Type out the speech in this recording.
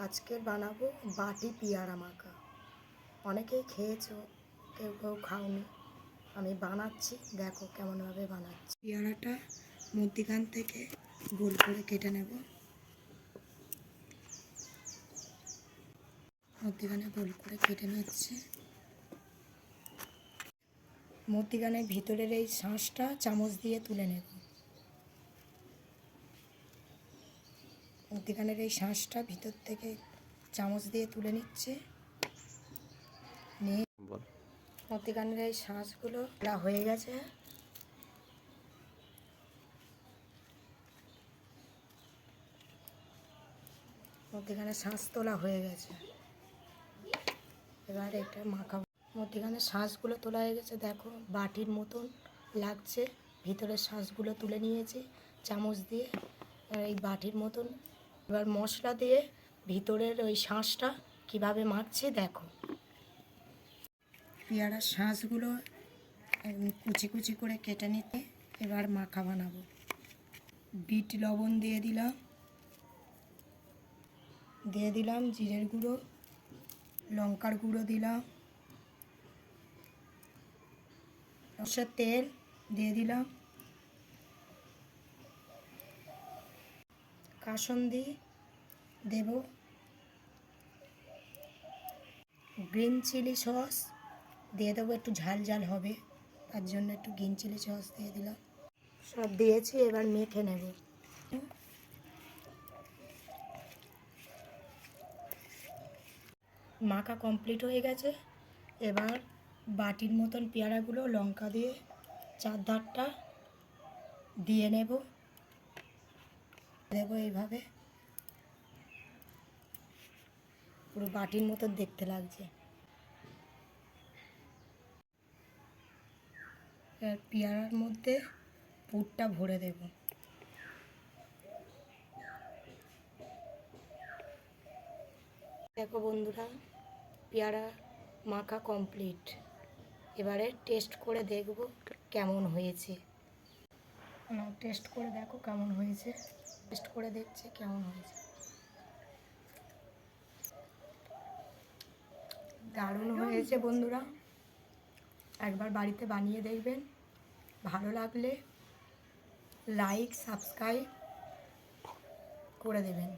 আজকে বানাবো বাটি পেয়ারা মাখা। অনেকেই খেয়েছো, কেউ কেউ খাওনি। আমি বানাচ্ছি, দেখো কেমনভাবে বানাচ্ছি। পেয়ারাটা মধ্যিখান থেকে গোল করে কেটে নেব। মধ্যিখানে গোল করে কেটে নিচ্ছে। মধ্যিখানে ভিতরের এই শাঁসটা চামচ দিয়ে তুলে নেব। মধ্যিখানের এই শাঁসটা ভিতর থেকে চামচ দিয়ে তুলে নিচ্ছে। নিয়ে মধ্যিখানের এই শাঁসগুলো হয়ে গেছে। মধ্যিখানে শাঁস তোলা হয়ে গেছে। এবার এটা মাখাবো। মধ্যিখানে শাঁসগুলো তোলা হয়ে গেছে, দেখো বাটির মতন লাগছে। ভিতরের শাঁসগুলো তুলে নিয়েছি চামচ দিয়ে, এই বাটির মতন। এবার মশলা দিয়ে ভিতরের ওই শাঁসটা কীভাবে মাখছি দেখো। পেয়ারার শাঁসগুলো কুচি কুচি করে কেটে নিতে এবার মাখা বানাবো। বিট লবণ দিয়ে দিলাম জিরের গুঁড়ো, লঙ্কার গুঁড়ো দিলাম, সরষের তেল দিয়ে দিলাম, কাসুন্দি দেব, গ্রিন চিলি সস দিয়ে দেবো, একটু ঝাল ঝাল হবে তার জন্য একটু গ্রিন চিলি সস দিয়ে দিলাম। সব দিয়েছি, এবার মেখে নেব। মাখা কমপ্লিট হয়ে গেছে। এবার বাটির মতন পেয়ারাগুলো লঙ্কা দিয়ে চারধারটা দিয়ে দেবো এইভাবে। পুরো বাটির মতন দেখতে লাগছে। এবার পেয়ারার মধ্যে পুরটা ভরে দেব। দেখো বন্ধুরা, পেয়ারা মাখা কমপ্লিট। এবারে টেস্ট করে দেখব কেমন হয়েছে। টেস্ট করে দেখো কেমন হয়েছে। টেস্ট করে দেখছে কেমন হয়েছে। দারুণ হয়েছে বন্ধুরা, একবার বাড়িতে বানিয়ে দেখবেন। ভালো লাগলে লাইক সাবস্ক্রাইব করে দেবেন।